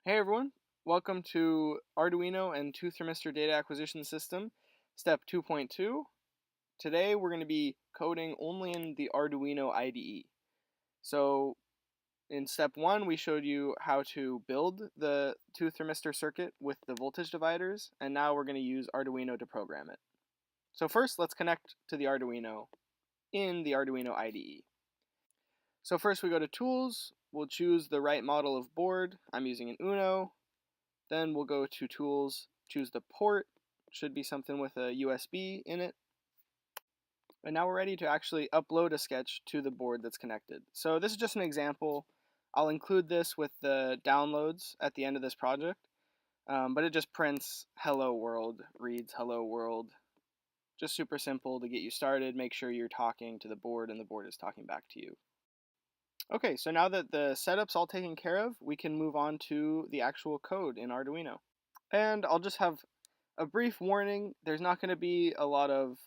Hey everyone, welcome to Arduino and 2 Thermistor Data Acquisition System, step 2.2. Today we're going to be coding only in the Arduino IDE. So in step 1 we showed you how to build the 2 Thermistor circuit with the voltage dividers, and now we're going to use Arduino to program it. So first let's connect to the Arduino in the Arduino IDE. So first we go to Tools, we'll choose the right model of board. I'm using an Uno. Then we'll go to Tools, choose the port, should be something with a USB in it. And now we're ready to actually upload a sketch to the board that's connected. So this is just an example. I'll include this with the downloads at the end of this project, but it just prints hello world, reads hello world. Just super simple to get you started. Make sure you're talking to the board and the board is talking back to you. Okay, so now that the setup's all taken care of, we can move on to the actual code in Arduino. And I'll just have a brief warning, there's not going to be a lot of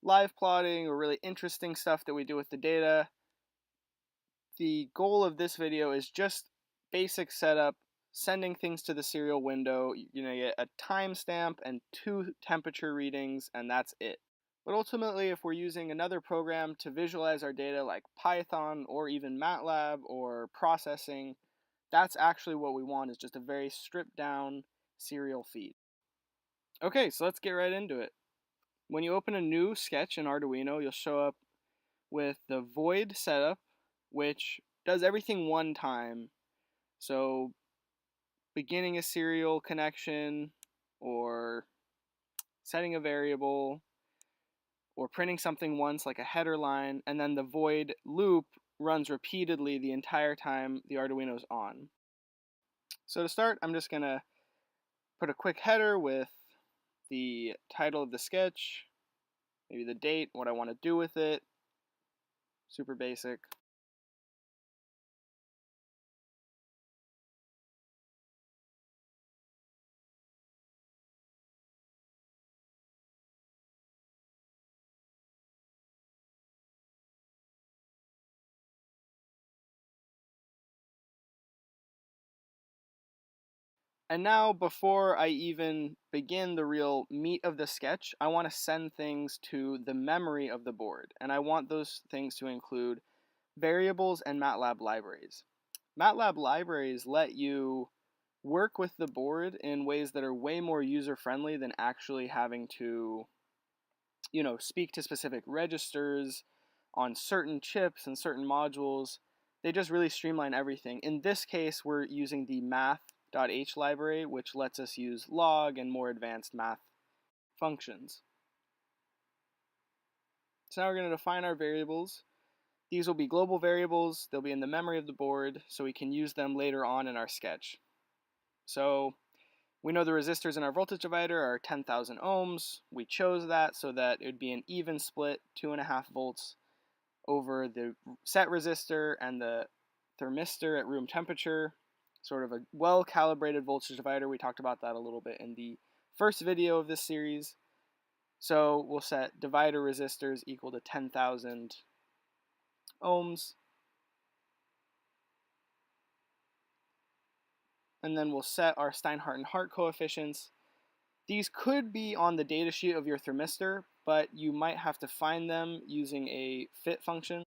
live plotting or really interesting stuff that we do with the data. The goal of this video is just basic setup, sending things to the serial window. You're going to get a timestamp and 2 temperature readings, and that's it. But ultimately, if we're using another program to visualize our data like Python or even MATLAB or processing, that's actually what we want, is just a very stripped down serial feed. Okay, so let's get right into it. When you open a new sketch in Arduino, you'll show up with the void setup, which does everything one time. So beginning a serial connection, or setting a variable, or printing something once like a header line, and then the void loop runs repeatedly the entire time the Arduino is on. So to start, I'm just going to put a quick header with the title of the sketch, maybe the date, what I want to do with it. Super basic. And now, before I even begin the real meat of the sketch, I want to send things to the memory of the board. And I want those things to include variables and MATLAB libraries. MATLAB libraries let you work with the board in ways that are way more user-friendly than actually having to, speak to specific registers on certain chips and certain modules. They just really streamline everything. In this case, we're using the math.h library, which lets us use log and more advanced math functions. So now we're going to define our variables. These will be global variables. They'll be in the memory of the board, so we can use them later on in our sketch. So we know the resistors in our voltage divider are 10,000 ohms. We chose that so that it would be an even split, 2.5 volts over the set resistor and the thermistor at room temperature. Sort of a well-calibrated voltage divider. We talked about that a little bit in the first video of this series. So we'll set divider resistors equal to 10,000 ohms. And then we'll set our Steinhardt and Hart coefficients. These could be on the datasheet of your thermistor, but you might have to find them using a fit function.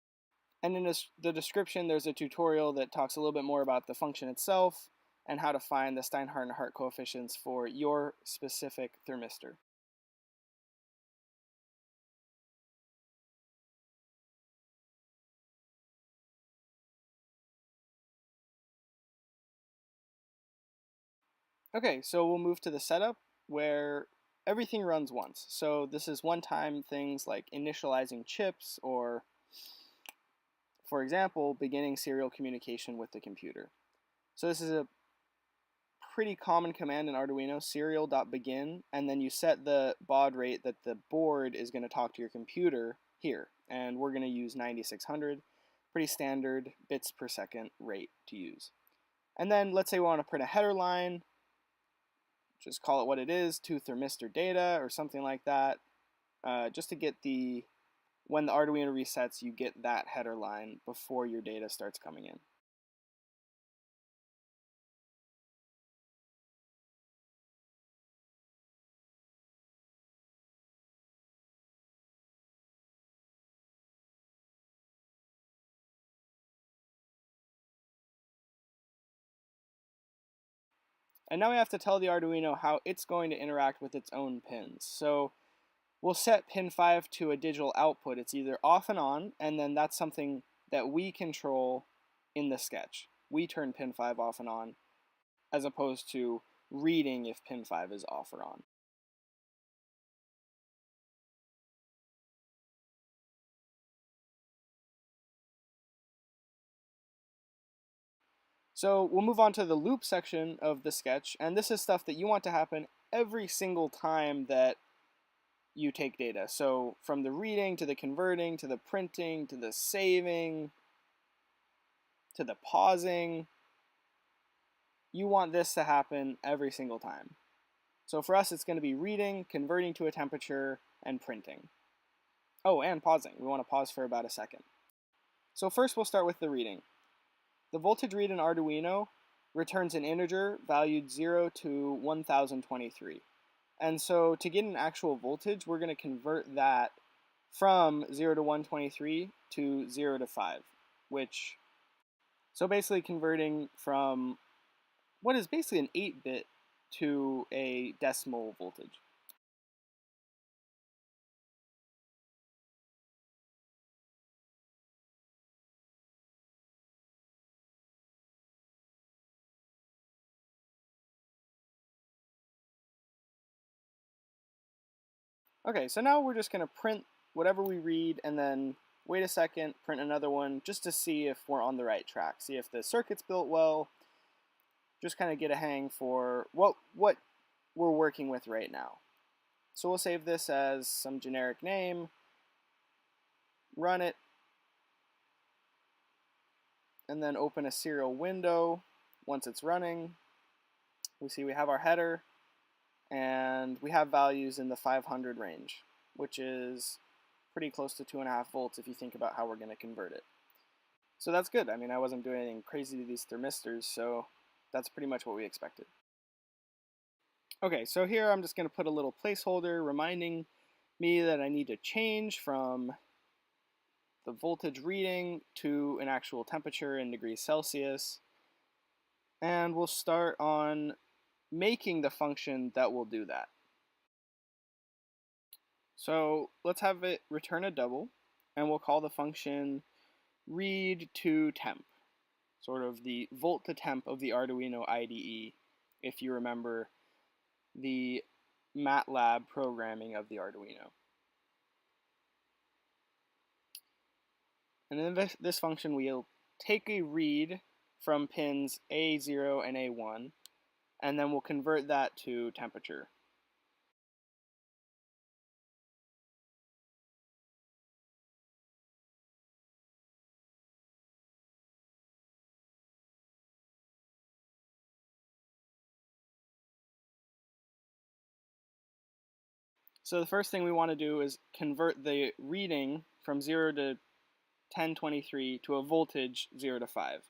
And in the description, there's a tutorial that talks a little bit more about the function itself and how to find the Steinhardt and Hart coefficients for your specific thermistor. Okay, so we'll move to the setup where everything runs once. So this is one-time things like initializing chips or, for example, beginning serial communication with the computer. So this is a pretty common command in Arduino, serial.begin, and then you set the baud rate that the board is going to talk to your computer here. And we're going to use 9600, pretty standard bits per second rate to use. And then let's say we want to print a header line, just call it what it is, 2 Thermistor data or something like that, just to get when the Arduino resets, you get that header line before your data starts coming in. And now we have to tell the Arduino how it's going to interact with its own pins. So we'll set pin 5 to a digital output. It's either off and on, and then that's something that we control in the sketch. We turn pin 5 off and on, as opposed to reading if pin 5 is off or on. So we'll move on to the loop section of the sketch, and this is stuff that you want to happen every single time that you take data. So from the reading to the converting to the printing to the saving to the pausing, you want this to happen every single time. So for us, it's going to be reading, converting to a temperature, and printing. Oh, and pausing. We want to pause for about a second. So first we'll start with the reading. The voltage read in Arduino returns an integer valued 0 to 1023. And so to get an actual voltage, we're going to convert that from 0 to 123 to 0 to 5, so basically converting from what is basically an 8-bit to a decimal voltage. Okay, so now we're just going to print whatever we read and then wait a second, print another one just to see if we're on the right track, see if the circuit's built well, just kind of get a hang for what we're working with right now. So we'll save this as some generic name, run it, and then open a serial window. Once it's running, we see we have our header, and we have values in the 500 range, which is pretty close to 2.5 volts if you think about how we're going to convert it. So that's good. I mean, I wasn't doing anything crazy to these thermistors, so that's pretty much what we expected. Okay, so here I'm just going to put a little placeholder reminding me that I need to change from the voltage reading to an actual temperature in degrees Celsius. And we'll start on making the function that will do that. So let's have it return a double, and we'll call the function read to temp, sort of the volt to temp of the Arduino IDE, if you remember the MATLAB programming of the Arduino. And in this function, we'll take a read from pins A0 and A1, and then we'll convert that to temperature. So the first thing we want to do is convert the reading from 0 to 1023 to a voltage 0 to 5.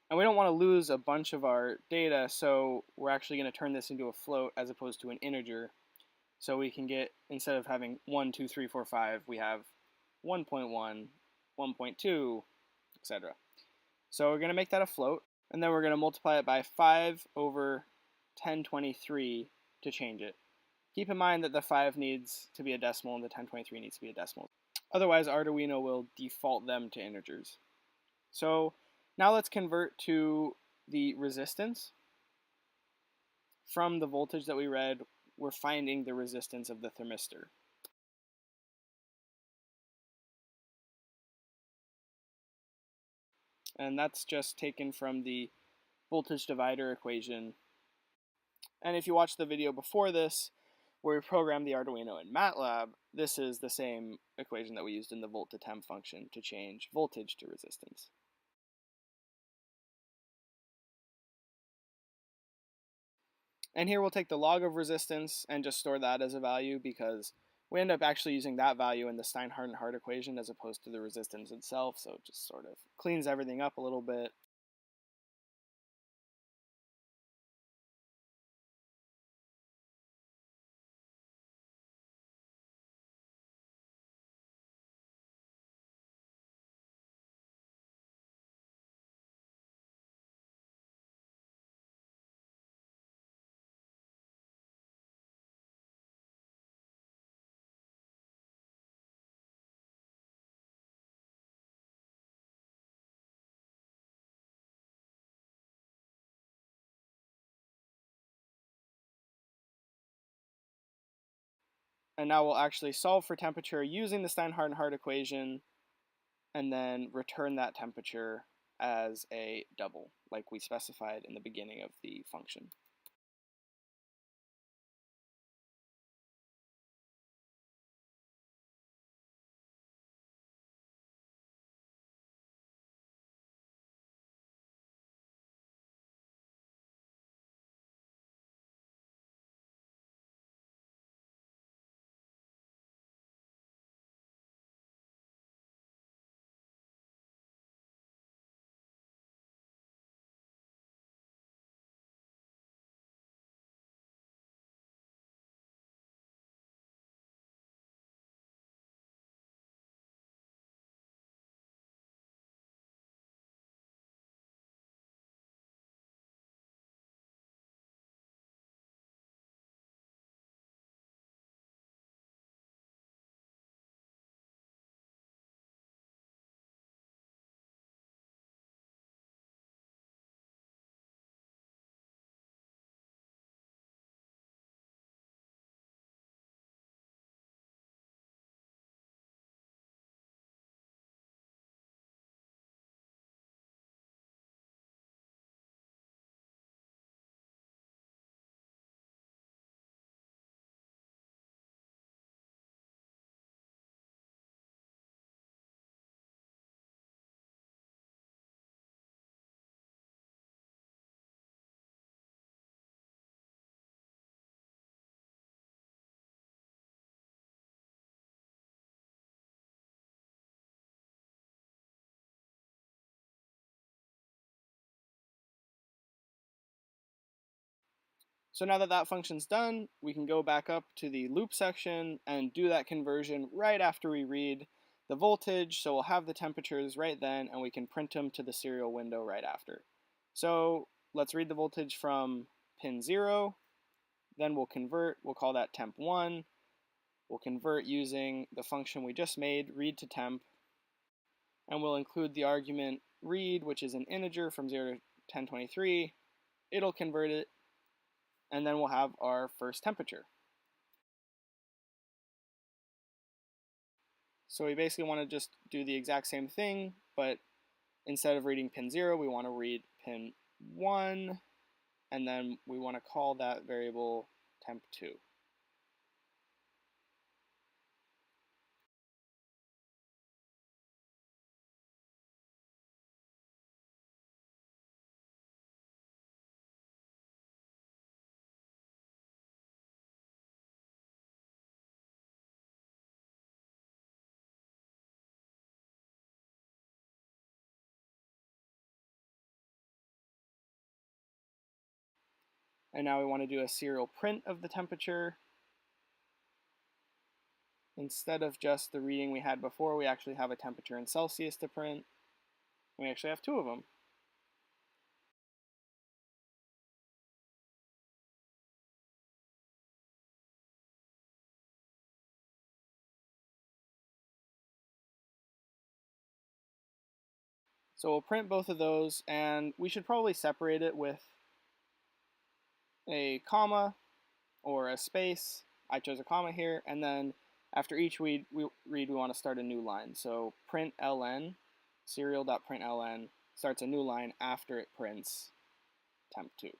And we don't want to lose a bunch of our data, so we're actually going to turn this into a float as opposed to an integer. So we can get, instead of having 1, 2, 3, 4, 5, we have 1.1, 1.2, etc. So we're going to make that a float, and then we're going to multiply it by 5 over 1023 to change it. Keep in mind that the 5 needs to be a decimal and the 1023 needs to be a decimal. Otherwise, Arduino will default them to integers. So now let's convert to the resistance. From the voltage that we read, we're finding the resistance of the thermistor. And that's just taken from the voltage divider equation. And if you watched the video before this, where we programmed the Arduino in MATLAB, this is the same equation that we used in the volt to temp function to change voltage to resistance. And here we'll take the log of resistance and just store that as a value, because we end up actually using that value in the Steinhart equation as opposed to the resistance itself, so it just sort of cleans everything up a little bit. And now we'll actually solve for temperature using the Steinhart-Hart equation and then return that temperature as a double, like we specified in the beginning of the function. So now that that function's done, we can go back up to the loop section and do that conversion right after we read the voltage. So we'll have the temperatures right then, and we can print them to the serial window right after. So let's read the voltage from pin 0, then we'll convert, we'll call that temp 1. We'll convert using the function we just made, read to temp, and we'll include the argument read, which is an integer from 0 to 1023. It'll convert it, and then we'll have our first temperature. So we basically want to just do the exact same thing, but instead of reading pin 0, we want to read pin 1, and then we want to call that variable temp2. And now we want to do a serial print of the temperature. Instead of just the reading we had before, we actually have a temperature in Celsius to print. We actually have 2 of them. So we'll print both of those, and we should probably separate it with a comma or a space. I chose a comma here, and then after each read, we want to start a new line. So print ln, serial.println, starts a new line after it prints temp2.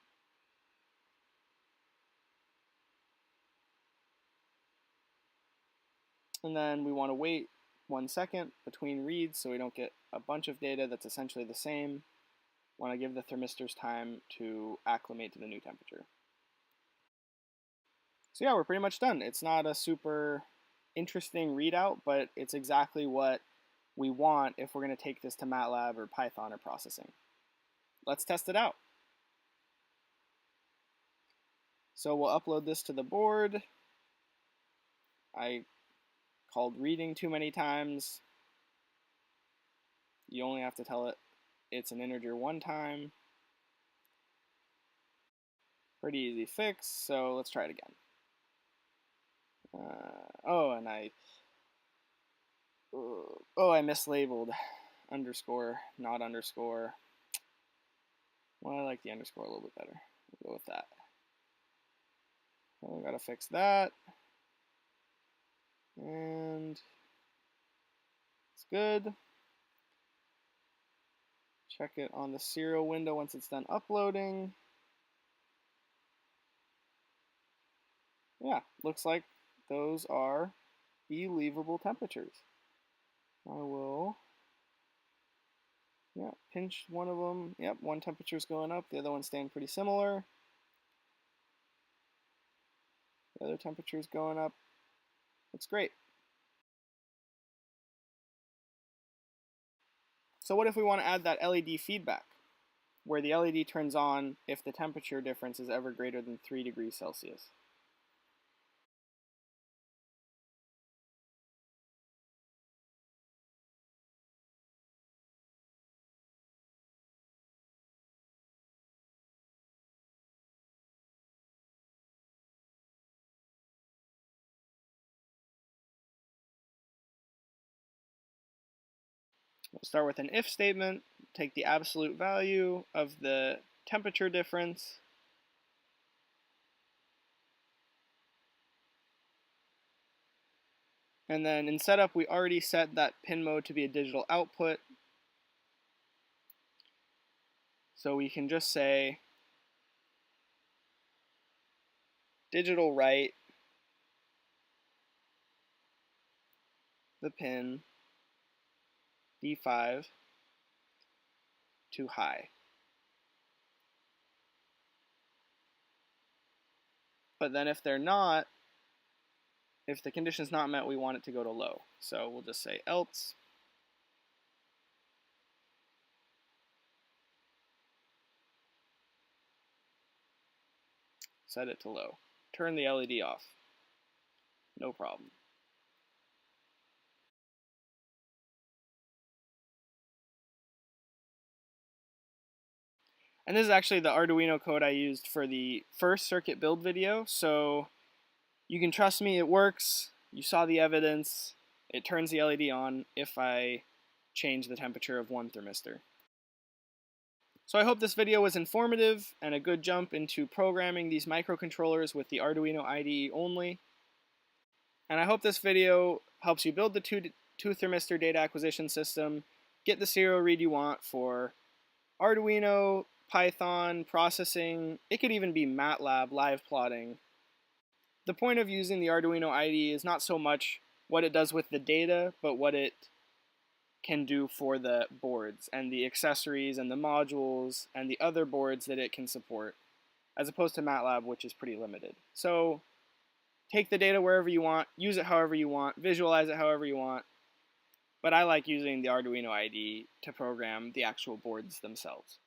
And then we want to wait 1 second between reads so we don't get a bunch of data that's essentially the same. Want to give the thermistors time to acclimate to the new temperature. So yeah, we're pretty much done. It's not a super interesting readout, but it's exactly what we want if we're going to take this to MATLAB or Python or processing. Let's test it out. So we'll upload this to the board. I called reading too many times. You only have to tell it it's an integer 1 time. Pretty easy fix, so let's try it again. And I mislabeled underscore, not underscore. Well, I like the underscore a little bit better. We'll go with that. So we gotta fix that. And it's good. Check it on the serial window once it's done uploading. Yeah, looks like those are believable temperatures. I will, yeah, pinch one of them. Yep, one temperature's going up, the other one's staying pretty similar. The other temperature's going up. Looks great. So what if we want to add that LED feedback, where the LED turns on if the temperature difference is ever greater than 3 degrees Celsius? We'll start with an if statement, take the absolute value of the temperature difference, and then in setup we already set that pin mode to be a digital output, so we can just say digital write the pin D5 to high. But then if they're not, if the condition is not met, we want it to go to low. So we'll just say else set it to low. Turn the LED off. No problem. And this is actually the Arduino code I used for the first circuit build video, so you can trust me, it works. You saw the evidence. It turns the LED on if I change the temperature of one thermistor. So I hope this video was informative and a good jump into programming these microcontrollers with the Arduino IDE only. And I hope this video helps you build the two thermistor data acquisition system, get the serial read you want for Arduino, Python, processing. It could even be MATLAB, live plotting. The point of using the Arduino IDE is not so much what it does with the data, but what it can do for the boards and the accessories and the modules and the other boards that it can support, as opposed to MATLAB, which is pretty limited. So take the data wherever you want, use it however you want, visualize it however you want, but I like using the Arduino IDE to program the actual boards themselves.